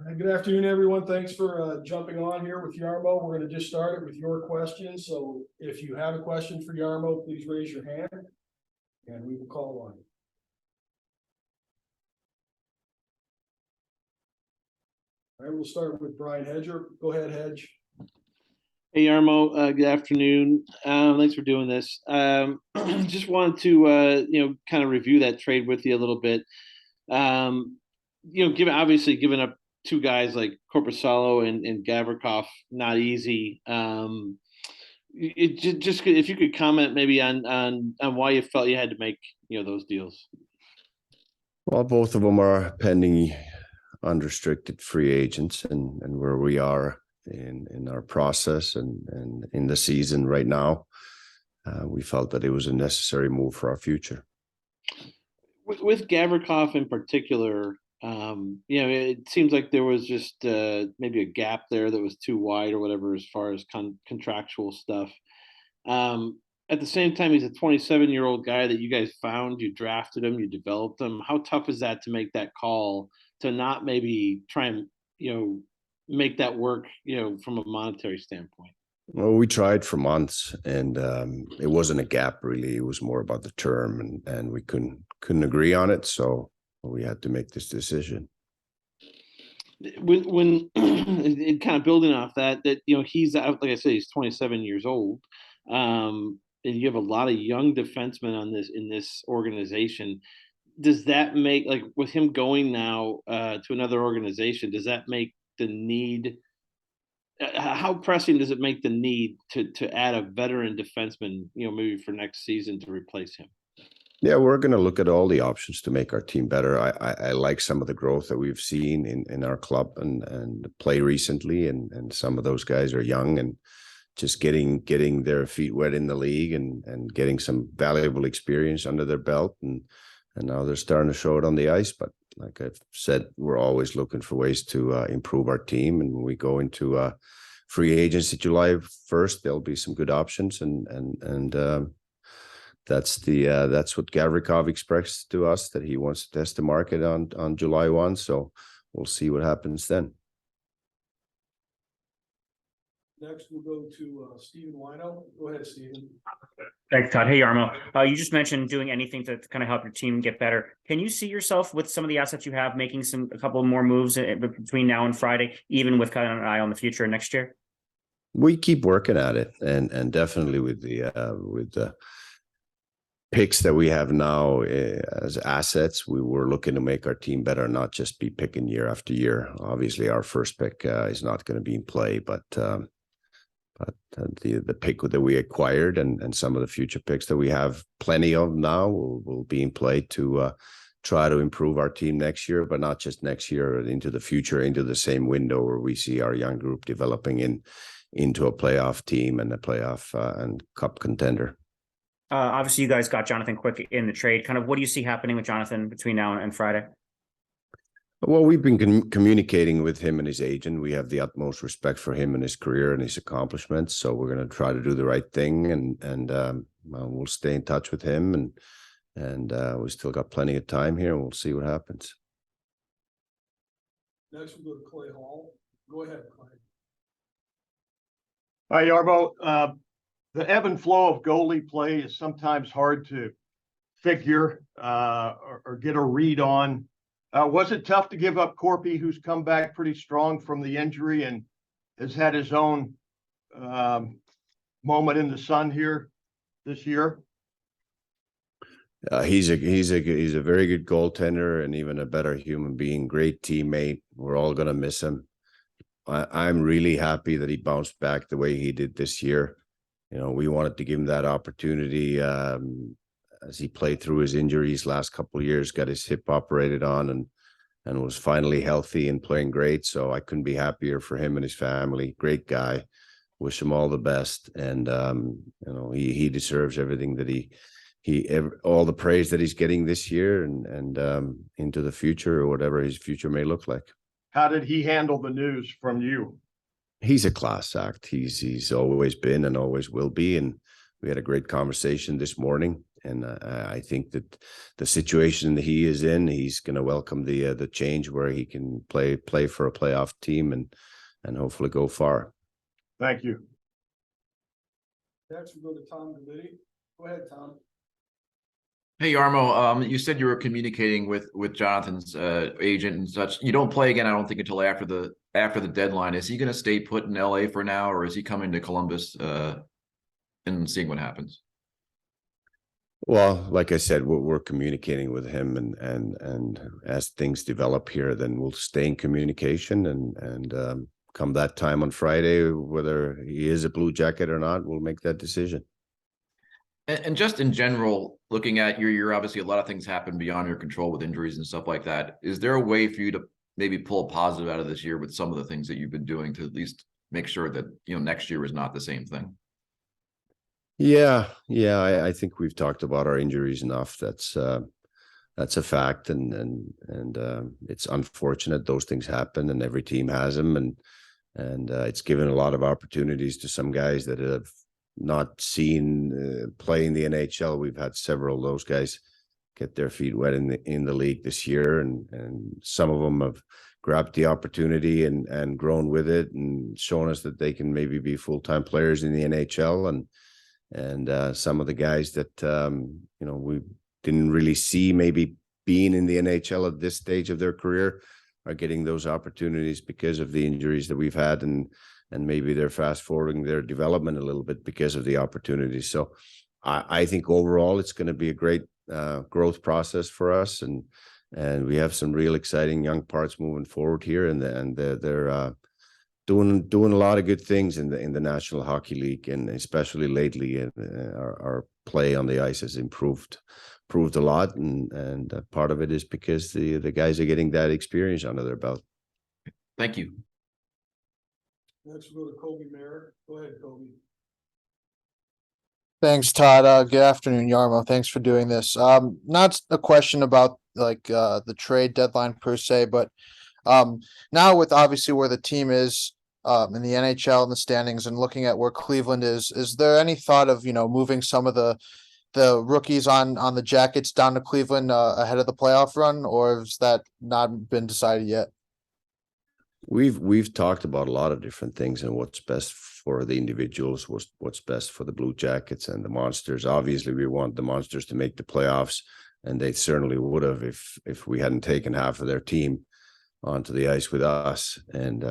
Good afternoon, everyone. Thanks for jumping on here with Jarmo. We're going to just start it with your questions. So if you have a question for Jarmo, please raise your hand and we will call on you. All right, we'll start with Brian Hedger. Go ahead, Hedge. Hey, Jarmo. Good afternoon. Thanks for doing this. Just wanted to, kind of review that trade with you a little bit. Giving up two guys like Korpisalo and Gavrikov, not easy. If you could comment maybe on why you felt you had to make those deals. Well, both of them are pending unrestricted free agents, and where we are in our process and in the season right now, we felt that it was a necessary move for our future. With Gavrikov in particular, it seems like there was just maybe a gap there that was too wide or whatever as far as contractual stuff. At the same time, he's a 27-year-old guy that you guys found, you drafted him, you developed him. How tough is that to make that call to not maybe try and, make that work, from a monetary standpoint? Well, we tried for months, and it wasn't a gap really. It was more about the term, and we couldn't agree on it. So we had to make this decision. When kind of building off that he's out, like I said, he's 27 years old, and you have a lot of young defensemen in this organization. Does that make, like, with him going now to another organization, does that make the need? How pressing does it make the need to add a veteran defenseman, maybe for next season to replace him? Yeah, we're going to look at all the options to make our team better. I like some of the growth that we've seen in our club and play recently, and some of those guys are young and just getting their feet wet in the league and getting some valuable experience under their belt, and now they're starting to show it on the ice. But like I've said, we're always looking for ways to improve our team, and when we go into free agency July 1st, there'll be some good options, and that's what Gavrikov expressed to us, that he wants to test the market on July 1. So we'll see what happens then. Next, we'll go to Stephen Wino. Go ahead, Stephen. Thanks, Todd. Hey, Jarmo. You just mentioned doing anything to kind of help your team get better. Can you see yourself with some of the assets you have making a couple more moves between now and Friday, even with kind of an eye on the future next year? We keep working at it, and definitely with the picks that we have now as assets, we were looking to make our team better, not just be picking year after year. Obviously, our first pick is not going to be in play, but the pick that we acquired and some of the future picks that we have plenty of now will be in play to try to improve our team next year, but not just next year, into the future, into the same window where we see our young group developing into a playoff team and a playoff and cup contender. Obviously, you guys got Jonathan Quick in the trade. Kind of what do you see happening with Jonathan between now and Friday? Well, we've been communicating with him and his agent. We have the utmost respect for him and his career and his accomplishments. So we're going to try to do the right thing, and we'll stay in touch with him, and we still got plenty of time here, and we'll see what happens. Next, we'll go to Clay Hall. Go ahead, Clay. Hi, Jarmo. The ebb and flow of goalie play is sometimes hard to figure or get a read on. Was it tough to give up Korpi, who's come back pretty strong from the injury and has had his own moment in the sun here this year? He's a very good goaltender and even a better human being. Great teammate. We're all going to miss him. I'm really happy that he bounced back the way he did this year. We wanted to give him that opportunity as he played through his injuries last couple of years, got his hip operated on, and was finally healthy and playing great. So I couldn't be happier for him and his family. Great guy. Wish him all the best. And he deserves everything that all the praise that he's getting this year and into the future, or whatever his future may look like. How did he handle the news from you? He's a class act. He's always been and always will be. And we had a great conversation this morning, I think that the situation that he is in, he's going to welcome the change where he can play for a playoff team and hopefully go far. Thank you. Next, we go to Tom Galiti. Go ahead, Tom. Hey Yarmo, you said you were communicating with Jonathan's agent and such. You don't play again, I don't think, until after the deadline. Is he going to stay put in LA for now, or is he coming to Columbus and seeing what happens? Well, like I said, we're communicating with him, and as things develop here, then we'll stay in communication, and come that time on Friday, whether he is a Blue Jacket or not, we'll make that decision. And just in general, looking at your obviously a lot of things happen beyond your control with injuries and stuff like that. Is there a way for you to maybe pull a positive out of this year with some of the things that you've been doing to at least make sure that, you know, next year is not the same thing? Yeah, I think we've talked about our injuries enough. That's a fact, and it's unfortunate those things happen, and every team has them, and it's given a lot of opportunities to some guys that have not seen play in the NHL. We've had several of those guys get their feet wet in the league this year, and some of them have grabbed the opportunity and grown with it and shown us that they can maybe be full-time players in the NHL, and some of the guys that we didn't really see maybe being in the NHL at this stage of their career are getting those opportunities because of the injuries that we've had, and maybe they're fast forwarding their development a little bit because of the opportunities. So I think overall it's going to be a great growth process for us, and we have some real exciting young parts moving forward here, and they're doing a lot of good things in the National Hockey League, and especially lately our play on the ice has improved a lot, and part of it is because the guys are getting that experience under their belt. Thank you. Next, we'll go to Kobe Mayer. Go ahead, Kobe. Thanks, Todd. Good afternoon, Yarmo. Thanks for doing this. Not a question about the trade deadline per se, but now with obviously where the team is in the NHL and the standings, and looking at where Cleveland is there any thought of moving some of the rookies on the Jackets down to Cleveland ahead of the playoff run, or has that not been decided yet? We've talked about a lot of different things and what's best for the individuals, what's best for the Blue Jackets and the Monsters. Obviously, we want the Monsters to make the playoffs, and they certainly would have if we hadn't taken half of their team onto the ice with us. And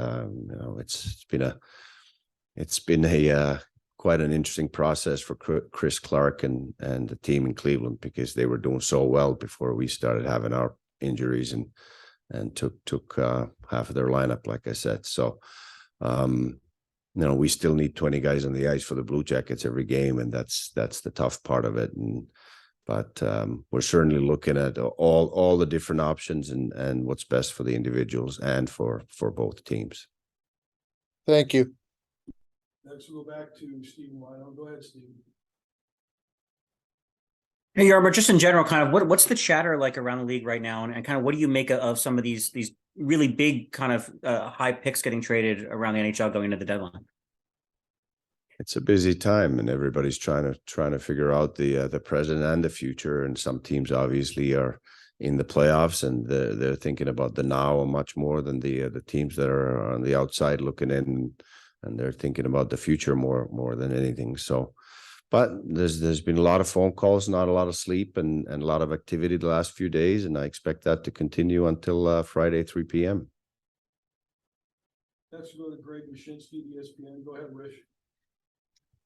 it's been a quite an interesting process for Chris Clark and the team in Cleveland, because they were doing so well before we started having our injuries and took half of their lineup, like I said. So we still need 20 guys on the ice for the Blue Jackets every game, and that's the tough part of it. But we're certainly looking at all the different options and what's best for the individuals and for both teams. Thank you. Next, we'll go back to Stephen Wino. Go ahead, Stephen. Hey, Yarmo, just in general, kind of what's the chatter like around the league right now, and kind of what do you make of some of these really big kind of high picks getting traded around the NHL going into the deadline? It's a busy time, and everybody's trying to figure out the present and the future. And some teams obviously are in the playoffs, and they're thinking about the now much more than the teams that are on the outside looking in, and they're thinking about the future more than anything. So. But there's been a lot of phone calls, not a lot of sleep, and a lot of activity the last few days, and I expect that to continue until Friday, 3 p.m. Next, we'll go to Greg Wyshynski, ESPN. Go ahead, Wish.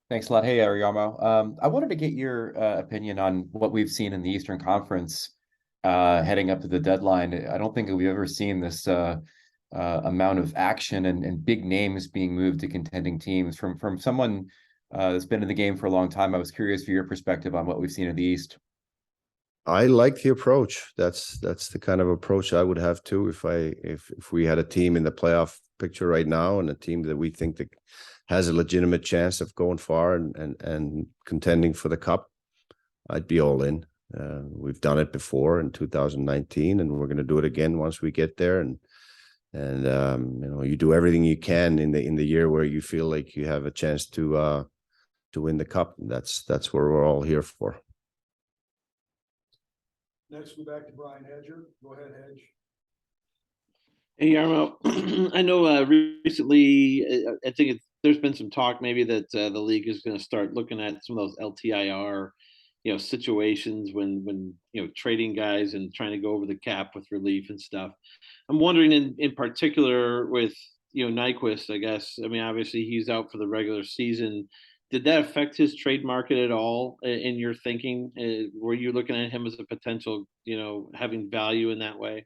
Thanks a lot. Hey, Yarmo. I wanted to get your opinion on what we've seen in the Eastern Conference heading up to the deadline. I don't think we've ever seen this amount of action and big names being moved to contending teams from someone that's been in the game for a long time. I was curious for your perspective on what we've seen in the East. I like the approach. That's the kind of approach I would have too. If we had a team in the playoff picture right now, and a team that we think that has a legitimate chance of going far and contending for the cup, I'd be all in. We've done it before in 2019, and we're going to do it again once we get there. And you do everything you can in the year where you feel like you have a chance to win the cup. That's what we're all here for. Next, go back to Brian Hedger. Go ahead, Hedge. Hey Yarmo, I know recently I think there's been some talk maybe that the league is going to start looking at some of those LTIR, situations when trading guys and trying to go over the cap with relief and stuff. I'm wondering in particular with Nyquist, I guess. I mean, obviously he's out for the regular season. Did that affect his trade market at all in your thinking? Were you looking at him as a potential, having value in that way?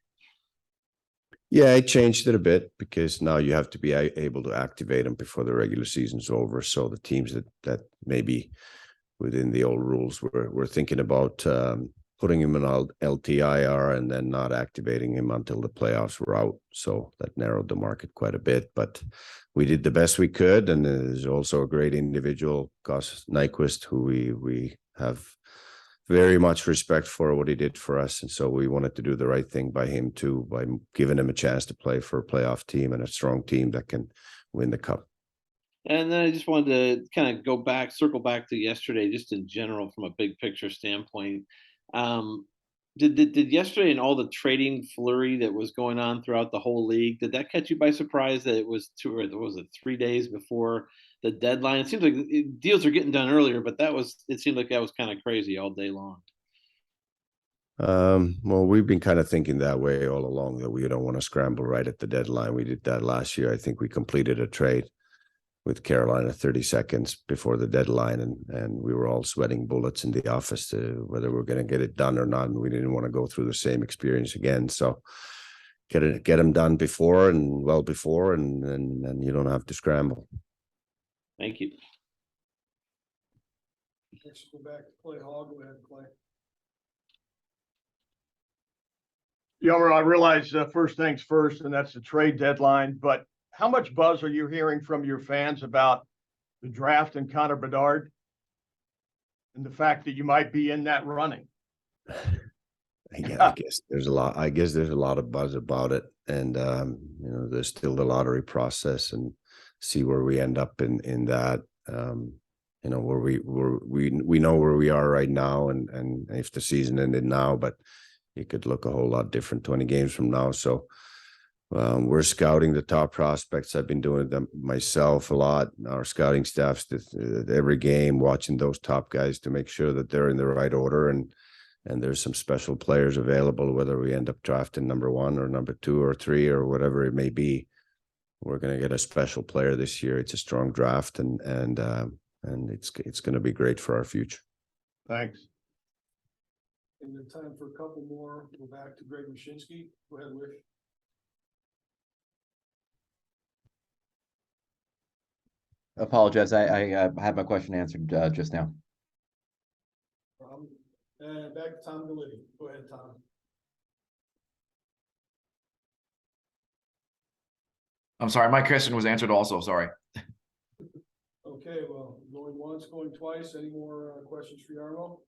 Yeah, I changed it a bit because now you have to be able to activate them before the regular season's over. So the teams that maybe within the old rules were thinking about putting him in LTIR and then not activating him until the playoffs were out. So that narrowed the market quite a bit. But we did the best we could, and there's also a great individual, Gus Nyquist, who we have very much respect for what he did for us. And so we wanted to do the right thing by him too, by giving him a chance to play for a playoff team and a strong team that can win the cup. And then I just wanted to kind of circle back to yesterday, just in general, from a big picture standpoint. Did yesterday and all the trading flurry that was going on throughout the whole league, did that catch you by surprise that it was 3 days before the deadline? It seems like deals are getting done earlier, but it seemed like that was kind of crazy all day long. Well, we've been kind of thinking that way all along, that we don't want to scramble right at the deadline. We did that last year. I think we completed a trade with Carolina 30 seconds before the deadline, and we were all sweating bullets in the office to whether we're going to get it done or not, and we didn't want to go through the same experience again. So get them done before and well before, and you don't have to scramble. Thank you. Next, go back to Clay Hall. Go ahead, Clay. I realize first things first, and that's the trade deadline, but how much buzz are you hearing from your fans about the draft and Connor Bedard and the fact that you might be in that running? Yeah, I guess there's a lot of buzz about it, and there's still the lottery process, and see where we end up in that. Where we know where we are right now, and if the season ended now, but it could look a whole lot different 20 games from now. So we're scouting the top prospects. I've been doing them myself a lot. Our scouting staff's every game watching those top guys to make sure that they're in the right order, and there's some special players available, whether we end up drafting number 1 or number 2 or 3 or whatever it may be. We're going to get a special player this year. It's a strong draft, and it's going to be great for our future. Thanks. And then time for a couple more. Go back to Greg Wyshynski. Go ahead, Wish. Apologize, I had my question answered just now. And back to Tom Galiti. Go ahead, Tom. I'm sorry, my question was answered also, sorry. Okay, well, going once, going twice. Any more questions for Jarmo?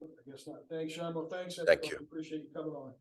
I guess not. Thanks, Jarmo. Thanks, everyone. Thank you. Appreciate you coming on.